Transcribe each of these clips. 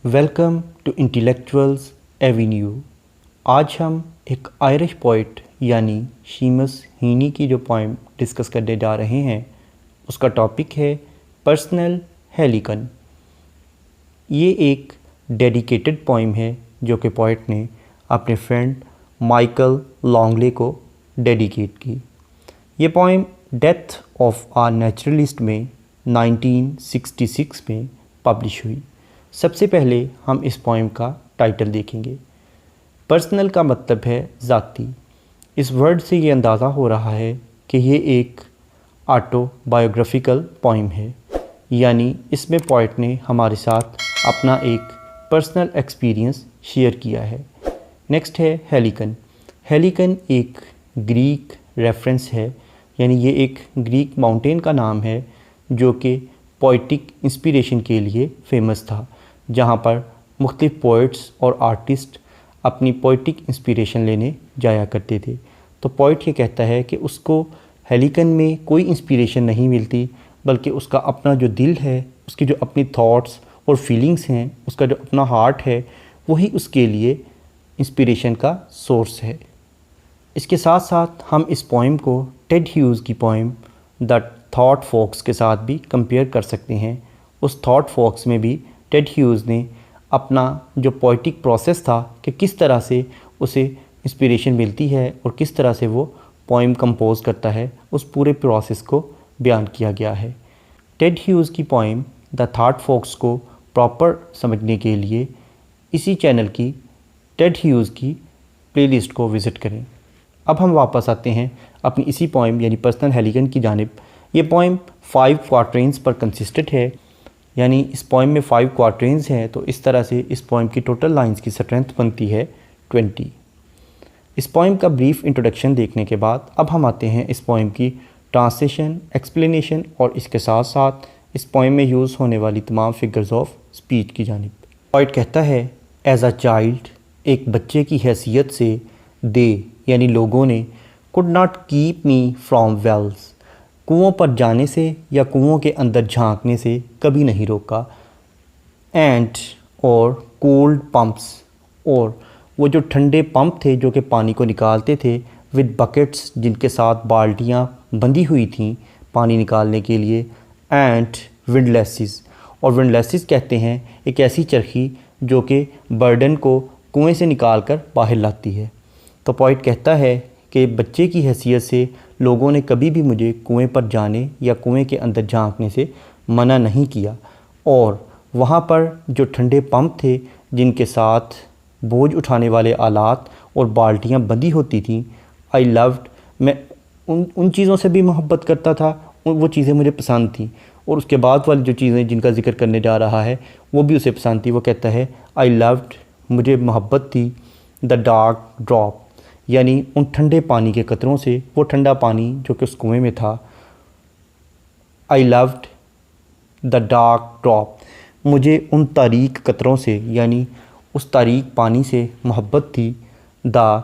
Welcome to intellectuals Avenue. आज हम एक आयरिश पोइट यानी सीमस हीनी की जो पोइम डिस्कस करने जा रहे हैं उसका टॉपिक है पर्सनल हेलिकन। ये एक डेडिकेटेड पोइम है जो कि पोइट ने अपने फ्रेंड माइकल लॉन्गले को डेडिकेट की। ये poem death of a naturalist में 1966 में पब्लिश हुई। सबसे पहले हम इस पोइम का टाइटल देखेंगे। पर्सनल का मतलब है ज़ाती। इस वर्ड से ये अंदाज़ा हो रहा है कि ये एक ऑटोबायोग्राफिकल पोइम है, यानी इसमें पोइट ने हमारे साथ अपना एक पर्सनल एक्सपीरियंस शेयर किया है। नेक्स्ट है हेलिकन। हेलिकन एक ग्रीक रेफरेंस है, यानी ये एक ग्रीक माउंटेन का नाम है जो कि पोइटिक इंस्पिरेशन के लिए फेमस था, जहाँ पर मुख्तलिफ पोइट्स और आर्टिस्ट अपनी पोइटिक इंस्पिरेशन लेने जाया करते थे। तो पोइट ये कहता है कि उसको हेलिकन में कोई इंस्पिरेशन नहीं मिलती, बल्कि उसका अपना जो दिल है, उसकी जो अपनी थॉट्स और फीलिंग्स हैं, उसका जो अपना हार्ट है, वही उसके लिए इंस्पिरेशन का सोर्स है। इसके साथ साथ हम इस पोइम को टेड ह्यूज़ की पोइम द थॉट फॉक्स के साथ भी कंपेयर कर सकते हैं। उस थॉट फॉक्स में भी टेड ह्यूज़ ने अपना जो पोइटिक प्रोसेस था कि किस तरह से उसे इंस्पिरेशन मिलती है और किस तरह से वो पोइम कंपोज करता है, उस पूरे प्रोसेस को बयान किया गया है। टेड ह्यूज़ की पोइम द थॉट फॉक्स को प्रॉपर समझने के लिए इसी चैनल की टेड ह्यूज़ की प्लेलिस्ट को विज़िट करें। अब हम वापस आते हैं अपनी इसी पोइम यानी पर्सनल हेलिकन की जानिब। ये पोइम 5 क्वार्टरेंस पर कंसिस्टेड है, यानी इस पोइम में 5 क्वार्टरेंस हैं। तो इस तरह से इस पोइम की टोटल लाइंस की स्ट्रेंथ बनती है 20। इस पोइम का ब्रीफ इंट्रोडक्शन देखने के बाद अब हम आते हैं इस पोइम की ट्रांसलेशन, एक्सप्लेनेशन और इसके साथ साथ इस पोइम में यूज़ होने वाली तमाम फिगर्स ऑफ स्पीच की जानिब। पोइट कहता है, एज अ चाइल्ड, एक बच्चे की हैसियत से, दे यानी लोगों ने, could not keep me from wells, कुओं पर जाने से या कुओं के अंदर झांकने से कभी नहीं रोका। एंड और कोल्ड पम्प्स, और वो जो ठंडे पंप थे जो कि पानी को निकालते थे, विद बकेट्स जिनके साथ बाल्टियाँ बंधी हुई थीं पानी निकालने के लिए। एंड विंडलेसिस, और विंडलेसिस कहते हैं एक ऐसी चरखी जो कि बर्डन को कुएं से निकाल कर बाहर लाती है। तो पॉइंट कहता है कि बच्चे की हैसियत से लोगों ने कभी भी मुझे कुएं पर जाने या कुएं के अंदर झांकने से मना नहीं किया, और वहाँ पर जो ठंडे पंप थे जिनके साथ बोझ उठाने वाले आलात और बाल्टियाँ बंधी होती थीं, आई लव्ड, मैं उन चीज़ों से भी मोहब्बत करता था, वो चीज़ें मुझे पसंद थीं। और उसके बाद वाली जो चीज़ें जिनका जिक्र करने जा रहा है वो भी उसे पसंद थी। वो कहता है, आई लव्ड, मुझे मोहब्बत थी, द डार्क ड्रॉप, यानी उन ठंडे पानी के कतरों से, वो ठंडा पानी जो कि उस कुएं में था। I loved the dark drop, मुझे उन तारीक कतरों से यानी उस तारीक पानी से मोहब्बत थी। द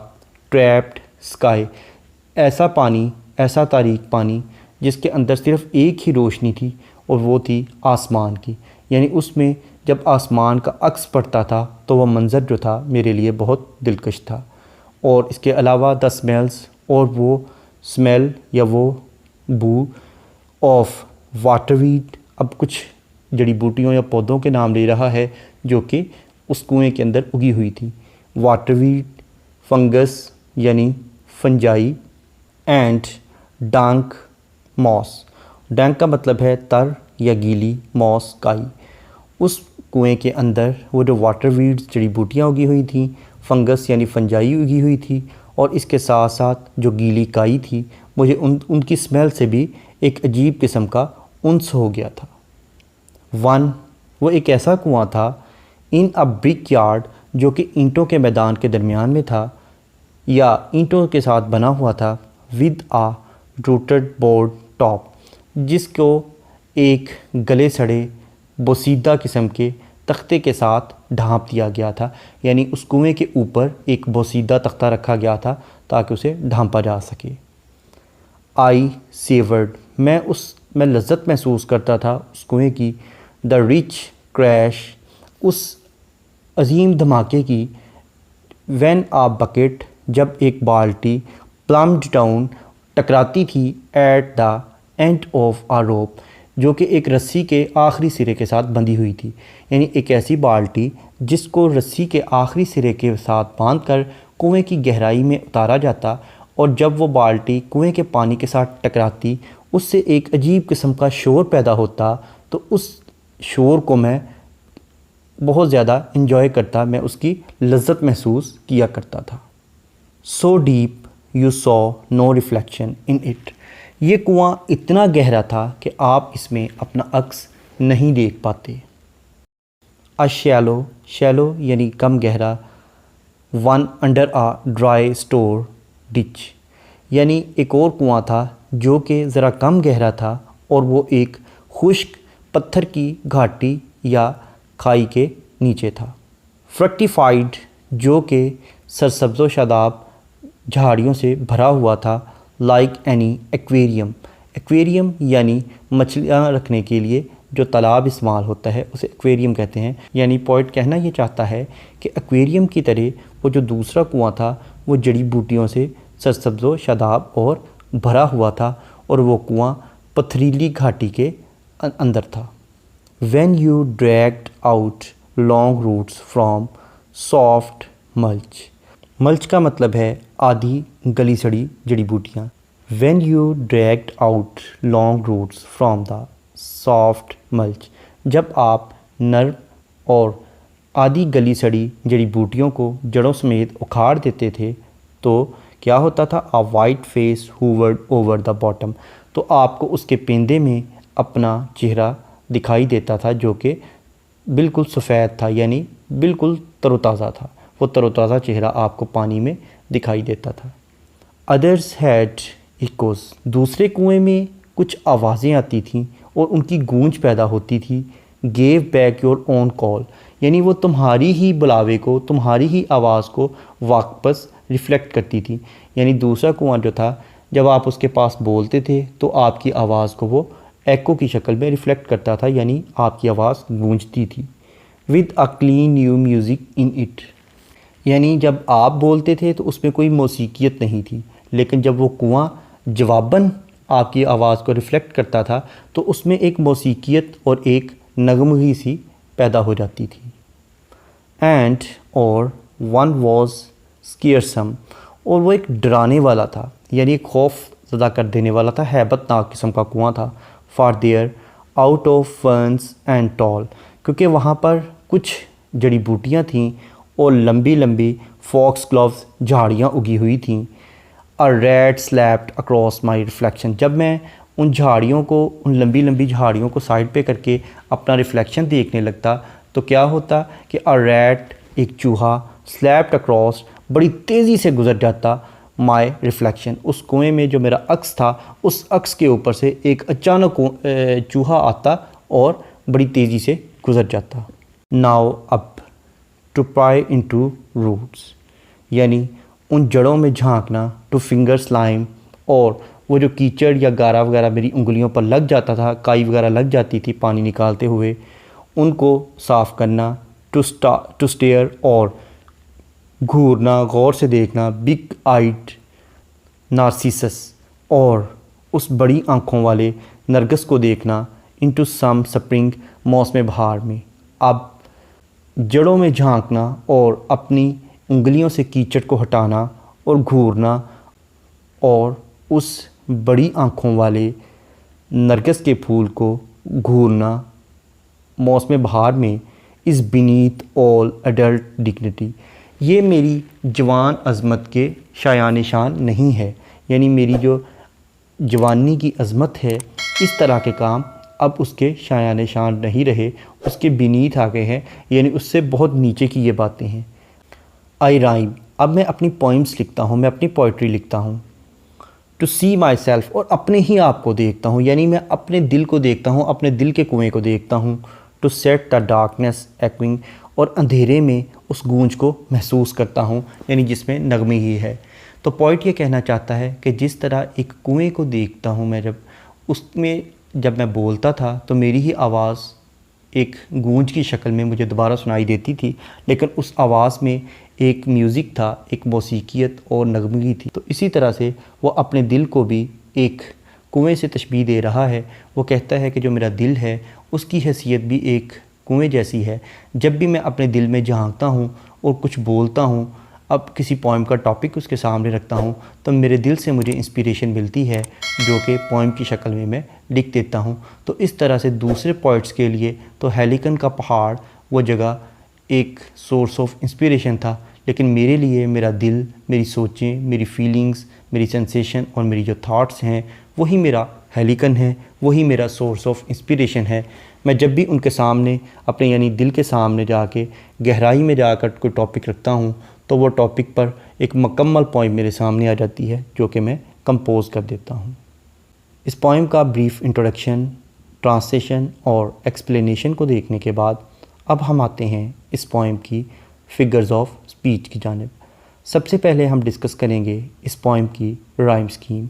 ट्रैप्ड स्काई, ऐसा पानी, ऐसा तारीक पानी जिसके अंदर सिर्फ़ एक ही रोशनी थी और वो थी आसमान की, यानी उसमें जब आसमान का अक्स पड़ता था तो वह मंज़र जो था मेरे लिए बहुत दिलकश था। और इसके अलावा द स्मेल्स, और वो स्मेल या वो बू ऑफ वाटरवीड, अब कुछ जड़ी बूटियों या पौधों के नाम ले रहा है जो कि उस कुएं के अंदर उगी हुई थी। वाटरवीड, फंगस यानी फंजाई, एंड डांक मॉस, डांक का मतलब है तर या गीली, मॉस काई। उस कुएं के अंदर वो जो वाटरवीड्स जड़ी बूटियाँ उगी हुई थी, फंगस यानी फंजाई उगी हुई थी, और इसके साथ साथ जो गीली काई थी, मुझे उनकी स्मेल से भी एक अजीब किस्म का उन्स हो गया था। वन, वो एक ऐसा कुआं था, इन अ ब्रिक यार्ड, जो कि ईंटों के मैदान के दरमियान में था या ईंटों के साथ बना हुआ था। With a rooted board top, जिसको एक गले सड़े बोसीदा किस्म के तख्ते के साथ ढांप दिया गया था, यानी उस कुएं के ऊपर एक बोसीदा तख्ता रखा गया था ताकि उसे ढांपा जा सके। आई सेवर्ड, मैं लज्जत महसूस करता था उस कुएं की। द रिच क्रैश, उस अजीम धमाके की व्हेन आ बकेट, जब एक बाल्टी प्लम्ड डाउन, टकराती थी एट द एंड ऑफ आ रोप, जो कि एक रस्सी के आखिरी सिरे के साथ बंधी हुई थी। यानी एक ऐसी बाल्टी जिसको रस्सी के आखिरी सिरे के साथ बांधकर कुएं की गहराई में उतारा जाता, और जब वो बाल्टी कुएं के पानी के साथ टकराती उससे एक अजीब किस्म का शोर पैदा होता। तो उस शोर को मैं बहुत ज़्यादा इन्जॉय करता, मैं उसकी लज्जत महसूस किया करता था। So deep you saw no reflection in it, ये कुआं इतना गहरा था कि आप इसमें अपना अक्स नहीं देख पाते। अ शैलो, शैलो यानी कम गहरा, one under a dry store ditch, यानी एक और कुआं था जो कि ज़रा कम गहरा था और वो एक खुश्क पत्थर की घाटी या खाई के नीचे था। फ्रक्टिफाइड, जो कि सरसब्ज़ व शादाब झाड़ियों से भरा हुआ था। लाइक एनी एक्वेरियम, एक्वेरियम यानी मछलियाँ रखने के लिए जो तालाब इस्तेमाल होता है उसे एक्वेरियम कहते हैं। यानी पॉइंट कहना ये चाहता है कि एक्वेरियम की तरह वो जो दूसरा कुआं था वो जड़ी बूटियों से सरसब्ज़ व शादाब और भरा हुआ था, और वो कुआं पथरीली घाटी के अंदर था। When you dragged out long roots from soft mulch, mulch का मतलब है आधी गली सड़ी जड़ी बूटियाँ। When you dragged out long roots from the soft mulch, जब आप नर्म और आधी गली सड़ी जड़ी बूटियों को जड़ों समेत उखाड़ देते थे तो क्या होता था? A white face hovered over the bottom, तो आपको उसके पेंदे में अपना चेहरा दिखाई देता था जो कि बिल्कुल सफ़ेद था, यानी बिल्कुल तरोताज़ा था। वो तरोताज़ा चेहरा आपको पानी में दिखाई देता था। अदर्स हैड इकोज़, दूसरे कुएं में कुछ आवाज़ें आती थीं और उनकी गूंज पैदा होती थी। Gave back your own call, यानी वो तुम्हारी ही बुलावे को, तुम्हारी ही आवाज़ को वापस रिफ़्लेक्ट करती थी। यानी दूसरा कुआं जो था, जब आप उसके पास बोलते थे तो आपकी आवाज़ को वो एको की शक्ल में रिफ़्लेक्ट करता था, यानी आपकी आवाज़ गूंजती थी। With a clean new music in it, यानी जब आप बोलते थे तो उसमें कोई मौसीकियत नहीं थी, लेकिन जब वो कुआं जवाबन आपकी आवाज़ को रिफ़्लेक्ट करता था तो उसमें एक मौसीकियत और एक नगमगी सी पैदा हो जाती थी। एंड और वन वॉज स्कियरसम, और वो एक डराने वाला था, यानी खौफ ज़दा कर देने वाला था, हैबतनाक किस्म का कुआं था। For there out of ferns and tall, क्योंकि वहाँ पर कुछ जड़ी बूटियाँ थीं और लंबी लंबी फॉक्स ग्लोव्स झाड़ियाँ उगी हुई थीं। A rat slapped across my reflection, जब मैं उन झाड़ियों को, उन लंबी लंबी झाड़ियों को साइड पे करके अपना रिफ्लेक्शन देखने लगता तो क्या होता कि अ रैट, एक चूहा, स्लैप्ड अक्रॉस, बड़ी तेज़ी से गुजर जाता माई रिफ्लेक्शन, उस कुएं में जो मेरा अक्स था उस अक्स के ऊपर से एक अचानक चूहा आता और बड़ी तेज़ी से गुजर जाता। Now up to pry into roots, यानी उन जड़ों में झांकना। टू फिंगर स्लाइम, और वो जो कीचड़ या गारा वगैरह मेरी उंगलियों पर लग जाता था, काई वगैरह लग जाती थी पानी निकालते हुए, उनको साफ़ करना। टू स्टेयर, और घूरना, गौर से देखना। बिग आइड नार्सिसस, और उस बड़ी आँखों वाले नरगिस को देखना। इनटू सम स्प्रिंग, मौसम बहार में। अब जड़ों में झांकना और अपनी उंगलियों से कीचड़ को हटाना और घूरना और उस बड़ी आँखों वाले नरगिस के फूल को घूरना मौसम बहार में। Is beneath all adult dignity, ये मेरी जवान अज़मत के शायान शान नहीं है, यानी मेरी जो जवानी की अज़मत है, इस तरह के काम अब उसके शायान शान नहीं रहे, उसके बीनीथ आ गए हैं, यानी उससे बहुत नीचे की ये बातें हैं। आई राइम, अब मैं अपनी पोइम्स लिखता हूँ, मैं अपनी पोइट्री लिखता हूँ। टू सी माई सेल्फ, और अपने ही आप को देखता हूँ, यानी मैं अपने दिल को देखता हूँ, अपने दिल के कुएँ को देखता हूँ। टू सेट द डार्कनेस एक्विंग, और अंधेरे में उस गूंज को महसूस करता हूँ, यानी जिसमें नगमे ही है। तो पॉइंट ये कहना चाहता है कि जिस तरह एक कुएँ को देखता हूँ मैं, जब उसमें जब मैं बोलता था तो मेरी ही आवाज़ एक गूंज की शक्ल में मुझे दोबारा सुनाई देती थी, लेकिन उस आवाज़ में एक म्यूज़िक था, एक मौसीकियत और नगमगी थी। तो इसी तरह से वो अपने दिल को भी एक कुएं से तशबीह दे रहा है। वो कहता है कि जो मेरा दिल है उसकी हैसियत भी एक कुएं जैसी है। जब भी मैं अपने दिल में झांकता हूँ और कुछ बोलता हूँ, अब किसी पोइम का टॉपिक उसके सामने रखता हूँ, तो मेरे दिल से मुझे इंस्पिरेशन मिलती है जो कि पोइम की शक्ल में मैं लिख देता हूँ। तो इस तरह से दूसरे पोइट्स के लिए तो हेलिकन का पहाड़ वो जगह एक सोर्स ऑफ इंस्पिरेशन था, लेकिन मेरे लिए मेरा दिल, मेरी सोचें, मेरी फीलिंग्स, मेरी सेंसेशन और मेरी जो थॉट्स हैं वही मेरा हेलिकन है, वही मेरा सोर्स ऑफ इंस्पिरेशन है। मैं जब भी उनके सामने अपने यानी दिल के सामने जाके गहराई में जाकर कोई टॉपिक रखता हूँ तो वो टॉपिक पर एक मुकम्मल पोइम मेरे सामने आ जाती है जो कि मैं कंपोज़ कर देता हूँ। इस पोइम का ब्रीफ इंट्रोडक्शन, ट्रांसलेशन और एक्सप्लेनेशन को देखने के बाद अब हम आते हैं इस पोइम की फिगर्स ऑफ स्पीच की जानिब। सबसे पहले हम डिस्कस करेंगे इस पोइम की राइम स्कीम।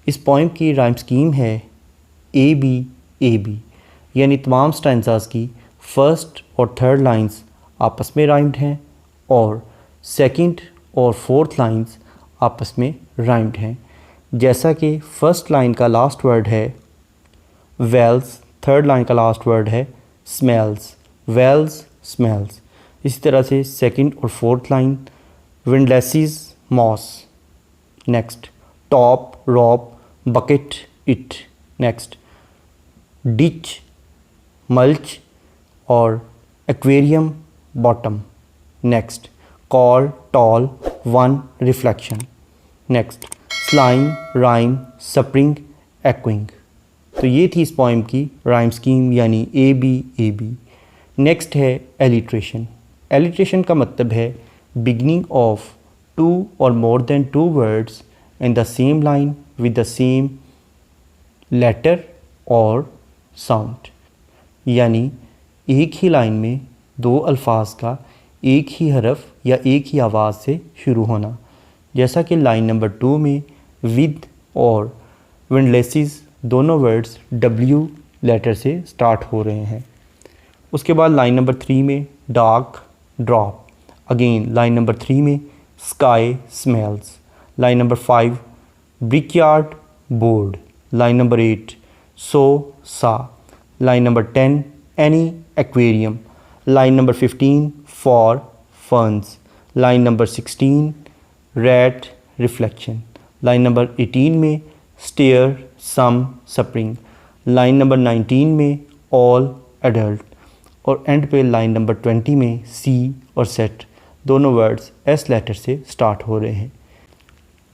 इस पोइम की राइम स्कीम है ए बी, यानी तमाम स्टैंजास की फर्स्ट और थर्ड लाइंस आपस में राइम्ड हैं और सेकंड और फोर्थ लाइंस आपस में राइम्ड हैं। जैसा कि फर्स्ट लाइन का लास्ट वर्ड है वेल्स, थर्ड लाइन का लास्ट वर्ड है स्मेल्स, वेल्स स्मेल्स। इसी तरह से सेकंड और fourth line windlasses moss, next top rope bucket it, next ditch mulch और aquarium bottom, next call tall one reflection, next slime rhyme spring echoing. तो ये थी इस पोइम की राइम स्कीम यानी ए बी। नेक्स्ट है alliteration. Alliteration का मतलब है beginning of to or more than two words in the same line with the same letter or sound, यानी एक ही लाइन में दो अल्फाज का एक ही हरफ या एक ही आवाज़ से शुरू होना। जैसा कि लाइन नंबर 2 में विद और विंडलेसिस दोनों वर्ड्स W लेटर से स्टार्ट हो रहे हैं। उसके बाद लाइन नंबर 3 में dark drop, again line number 3 में sky smells, line number 5 brickyard board, line number 8 so saw, line number 10 any aquarium, line number 15 for ferns, line number 16 red reflection, line number 18 में stair some spring, line number 19 में all adult और end पे line number 20 में सी और set दोनों words S letter से start हो रहे हैं।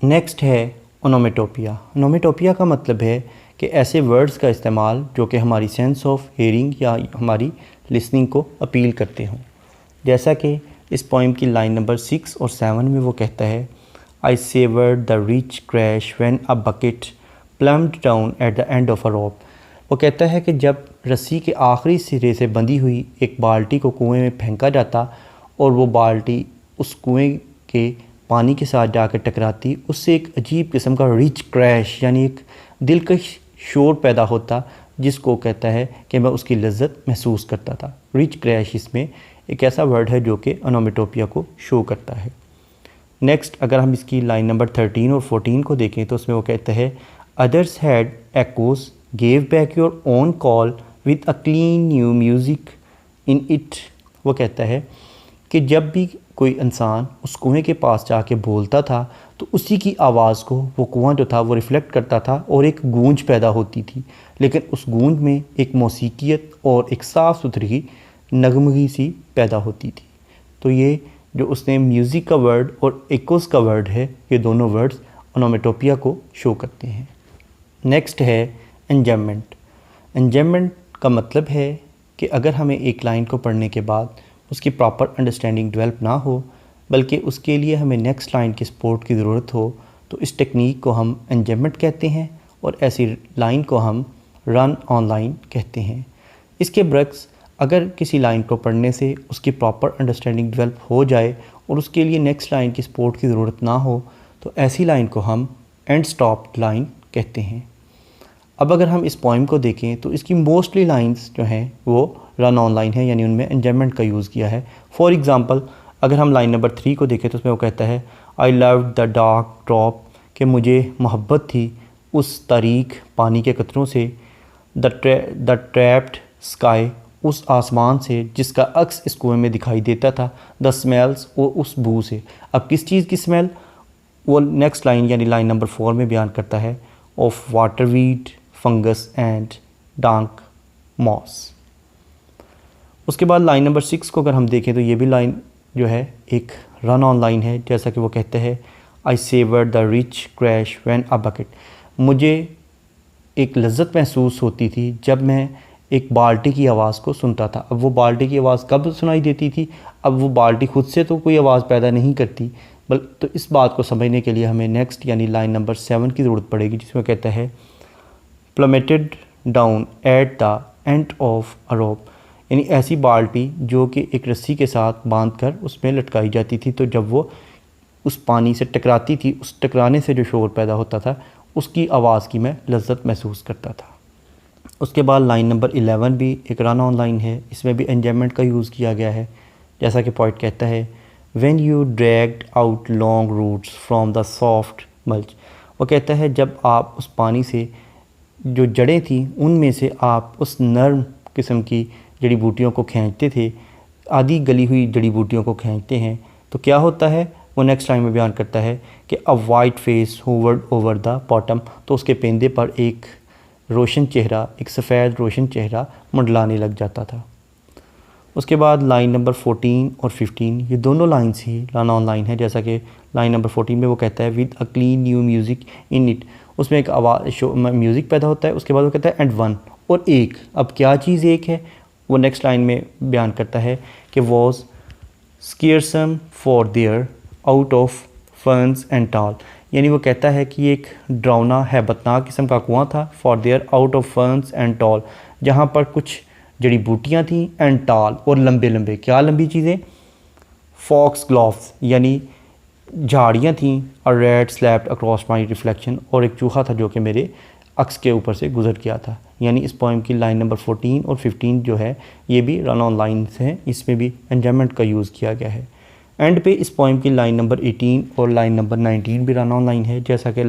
नेक्स्ट है ओनोमेटोपिया। ओनोमेटोपिया का मतलब है कि ऐसे वर्ड्स का इस्तेमाल जो कि हमारी सेंस ऑफ हेयरिंग या हमारी लिसनिंग को अपील करते हों। जैसा कि इस पोइम की लाइन नंबर 6 और 7 में वो कहता है I savoured the rich crash when a bucket plumbed down at the end of a rope. वो कहता है कि जब रस्सी के आखिरी सिरे से बंधी हुई एक बाल्टी को कुएं में फेंका जाता और वो बाल्टी उस कुएं के पानी के साथ जाकर टकराती, उससे एक अजीब किस्म का रिच क्रैश यानी एक दिलकश शोर पैदा होता, जिसको कहता है कि मैं उसकी लज्जत महसूस करता था। रिच क्रैश इसमें एक ऐसा वर्ड है जो कि ओनोमेटोपिया को शो करता है। नेक्स्ट अगर हम इसकी लाइन नंबर 13 और 14 को देखें तो उसमें वो कहता है others had echoes gave back your own call with a clean new music in it. वो कहता है कि जब भी कोई इंसान उस कुएं के पास जाके बोलता था तो उसी की आवाज़ को वो कुआं जो था वो रिफ़्लेक्ट करता था और एक गूंज पैदा होती थी, लेकिन उस गूंज में एक मौसीकियत और एक साफ़ सुथरी नगमगी सी पैदा होती थी। तो ये जो उसने म्यूज़िक का वर्ड और एकोस का वर्ड है, ये दोनों वर्ड्स ओनोमेटोपिया को शो करते हैं। नेक्स्ट है एंजाममेंट। एंजाममेंट का मतलब है कि अगर हमें एक लाइन को पढ़ने के बाद उसकी प्रॉपर अंडरस्टैंडिंग डेवलप ना हो, बल्कि उसके लिए हमें नेक्स्ट लाइन की सपोर्ट की ज़रूरत हो, तो इस टेक्निक को हम एंजाममेंट कहते हैं और ऐसी लाइन को हम रन ऑन लाइन कहते हैं। इसके बरक्स अगर किसी लाइन को पढ़ने से उसकी प्रॉपर अंडरस्टैंडिंग डेवलप हो जाए और उसके लिए नेक्स्ट लाइन की सपोर्ट की ज़रूरत ना हो, तो ऐसी लाइन को हम एंड स्टॉप लाइन कहते हैं। अब अगर हम इस पोइम को देखें तो इसकी मोस्टली लाइंस जो हैं वो रन ऑनलाइन है, यानी उनमें एंजॉयमेंट का यूज़ किया है। फॉर एग्ज़ाम्पल अगर हम लाइन नंबर 3 को देखें तो उसमें वो कहता है I love the dark drop, कि मुझे मोहब्बत थी उस तारीक पानी के कतरों से, द ट्रैप्ड स्काई, उस आसमान से जिसका अक्स इस कुएं में दिखाई देता था, द स्मेल्स, वो उस बू से। अब किस चीज़ की स्मेल, वो नेक्स्ट लाइन यानी लाइन नंबर 4 में बयान करता है, of water weed, fungus and dank moss. उसके बाद लाइन नंबर 6 को अगर हम देखें तो ये भी लाइन जो है एक रन ऑन लाइन है, जैसा कि वो कहते हैं I savour the rich crash when a bucket, मुझे एक लज्जत महसूस होती थी जब मैं एक बाल्टी की आवाज़ को सुनता था। अब वो बाल्टी की आवाज़ कब सुनाई देती थी, अब वो बाल्टी खुद से तो कोई आवाज़ पैदा नहीं करती, तो इस बात को समझने के लिए हमें नेक्स्ट यानी लाइन नंबर 7 की ज़रूरत पड़ेगी, जिसमें कहता है plummeted down at the end of a rope, यानी ऐसी बाल्टी जो कि एक रस्सी के साथ बांधकर उसमें लटकाई जाती थी, तो जब वो उस पानी से टकराती थी, उस टकराने से जो शोर पैदा होता था उसकी आवाज़ की मैं लज्जत महसूस करता था। उसके बाद लाइन नंबर 11 भी एक रन ऑन लाइन है, इसमें भी एंजॉयमेंट का यूज़ किया गया है, जैसा कि पॉइंट कहता है when you dragged out long roots from the soft mulch, वो कहता है जब आप उस पानी से जो जड़ें थी उनमें से आप उस नर्म किस्म की जड़ी बूटियों को खींचते थे, आधी गली हुई जड़ी बूटियों को खींचते हैं, तो क्या होता है, वो नेक्स्ट लाइन में बयान करता है कि अ white face hovered over the bottom, तो उसके पेंदे पर एक रोशन चेहरा, एक सफ़ेद रोशन चेहरा मंडलाने लग जाता था। उसके बाद लाइन नंबर 14 और 15 ये दोनों lines he run on line है, जैसा कि लाइन नंबर 14 में वो कहता है with a clean new music in it, उसमें एक आवाज़ म्यूज़िक पैदा होता है। उसके बाद वो कहता है एंड वन, और एक, अब क्या चीज़ एक है, वो नेक्स्ट लाइन में बयान करता है कि was scaresome for there out of ferns and tall, यानी वो कहता है कि एक ड्रावना हैबतनाक किस्म का कुआं था, for there out of ferns and tall, जहाँ पर कुछ जड़ी बूटियाँ थीं, एंड टाल, और लंबे लंबे, क्या लंबी चीज़ें, फॉक्स ग्लोव्स, यानी झाड़ियाँ थीं, और red slapped across my reflection, और एक चूहा था जो कि मेरे अक्स के ऊपर से गुजर गया था। यानी इस पोएम की लाइन नंबर 14 और 15 जो है ये भी रन ऑन लाइन्स हैं, इसमें भी एंजॉयमेंट का यूज़ किया गया है। एंड पे इस पोएम की लाइन नंबर 18 और लाइन नंबर 19 भी रन ऑन लाइन है, जैसा कि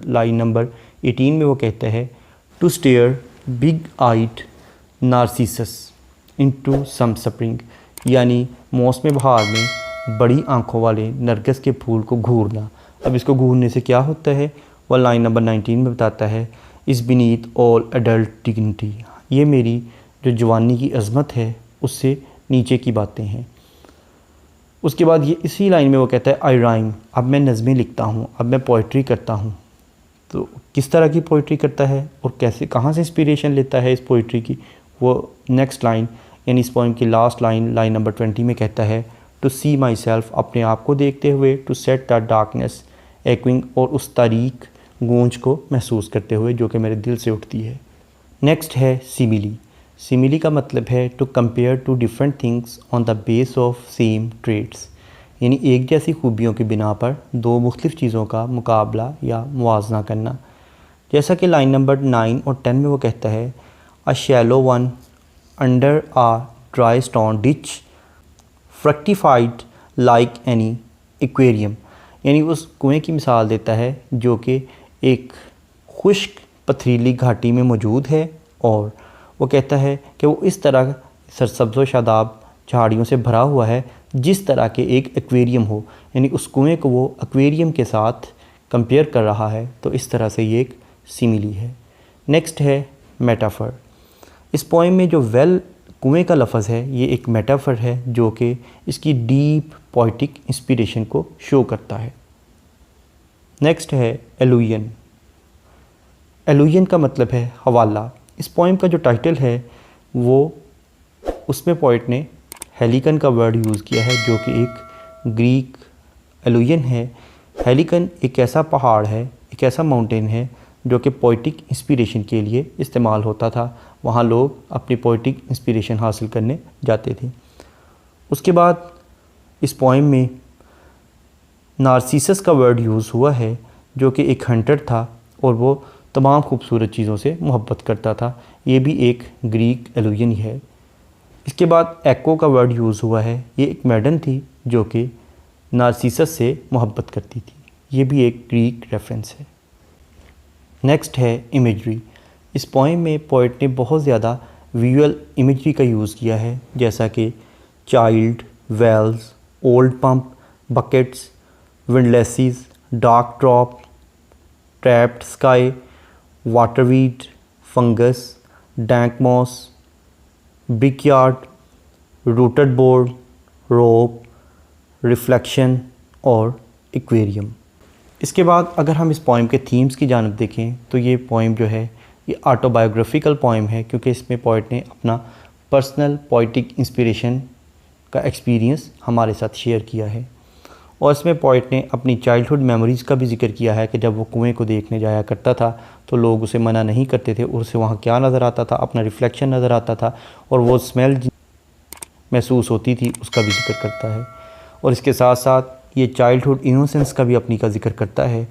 लाइन नंबर 18 में वो कहते हैं to stare big eyed narcissus into some spring, यानी मौसम बहार में बड़ी आंखों वाले नरगिस के फूल को घूरना। अब इसको घूरने से क्या होता है, वह लाइन नंबर 19 में बताता है इस बीनीथ ऑल एडल्ट डिग्निटी, ये मेरी जो जवानी की अज़मत है उससे नीचे की बातें हैं। उसके बाद ये इसी लाइन में वो कहता है आई राइम, अब मैं नज़में लिखता हूँ, अब मैं पोइट्री करता हूँ। तो किस तरह की पोइट्री करता है और कैसे, कहाँ से इंस्पिरेशन लेता है इस पोइट्री की, वो नेक्स्ट लाइन यानी इस पोएम की लास्ट लाइन लाइन नंबर 20 में कहता है टू सी माई सेल्फ, अपने आप को देखते हुए, टू सेट द डार्कनेस एक्विंग, और उस तारीक गूंज को महसूस करते हुए जो कि मेरे दिल से उठती है। नेक्स्ट है सिमिली। सिमिली का मतलब है to compare two different things on the base of same traits, यानी एक जैसी खूबियों की बिना पर दो मुख्तलिफ़ चीज़ों का मुकाबला या मुवाजना करना। जैसा कि लाइन नंबर 9 और 10 में वो कहता है a shallow one under a dry stone ditch fructified like any aquarium, यानी उस कुएं की मिसाल देता है जो कि एक खुश्क पथरीली घाटी में मौजूद है, और वो कहता है कि वो इस तरह सरसब्ज़ व शादाब झाड़ियों से भरा हुआ है जिस तरह के एक एक्वेरियम हो, यानी उस कुएं को वो एक्वेरियम के साथ कंपेयर कर रहा है। तो इस तरह से ये एक सिमिली है। नेक्स्ट है मेटाफर। इस पोएम में जो वेल कुएं का लफ्ज़ है ये एक मेटाफर है जो कि इसकी डीप पोइटिक इंस्पिरेशन को शो करता है। नेक्स्ट है एलुयन। एलुयन का मतलब है हवाला। इस पोएम का जो टाइटल है वो उसमें पोइट ने हेलिकन का वर्ड यूज़ किया है जो कि एक ग्रीक एलुयन है। हेलिकन एक ऐसा पहाड़ है, एक ऐसा माउंटेन है जो कि पोइटिक इंस्पिरेशन के लिए इस्तेमाल होता था। वहाँ लोग अपनी पोइटिक इंस्पिरेशन हासिल करने जाते थे। उसके बाद इस पोएम में नार्सिसस का वर्ड यूज़ हुआ है जो कि एक हंटर था और वो तमाम खूबसूरत चीज़ों से मोहब्बत करता था। ये भी एक ग्रीक एलुयन ही है। इसके बाद एको का वर्ड यूज़ हुआ है। ये एक मैडम थी जो कि नार्सिसस से मोहब्बत करती थी। ये भी एक ग्रीक रेफरेंस है। नेक्स्ट है इमेजरी। इस पोएम में पोइट ने बहुत ज़्यादा विजुअल इमेजरी का यूज़ किया है, जैसा कि child, wells, old pump, buckets, windlasses, dark drop, trapped sky, waterweed, fungus, dank moss, big yard, rooted board, rope, reflection और एक्वेरियम। इसके बाद अगर हम इस पोएम के थीम्स की जानिब देखें तो ये पोएम जो है ये ऑटोबायोग्राफिकल पोएम है, क्योंकि इसमें पोइट ने अपना पर्सनल पोइटिक इंस्पिरेशन का एक्सपीरियंस हमारे साथ शेयर किया है। और इसमें पोइट ने अपनी चाइल्डहुड मेमोरीज़ का भी जिक्र किया है कि जब वो कुएं को देखने जाया करता था तो लोग उसे मना नहीं करते थे, और उसे वहाँ क्या नज़र आता था, अपना रिफ्लेक्शन नज़र आता था, और वो स्मेल महसूस होती थी, उसका भी जिक्र करता है। और इसके साथ साथ ये चाइल्डहुड इनोसेंस का भी अपनी का जिक्र करता है।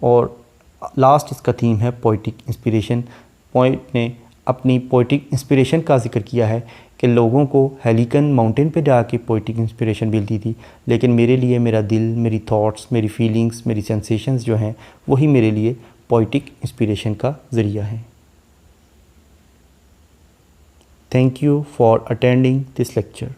और लास्ट इसका थीम है पोइटिक इंस्पिरेशन। पोइट ने अपनी पोइटिक इंस्पिरेशन का जिक्र किया है कि लोगों को हेलिकन माउंटेन पे जाके पोइटिक इंस्पिरेशन मिलती थी, लेकिन मेरे लिए मेरा दिल, मेरी थॉट्स, मेरी फीलिंग्स, मेरी सेंसेशंस जो हैं वही मेरे लिए पोइटिक इंस्पिरेशन का ज़रिया है। Thank you for attending this lecture.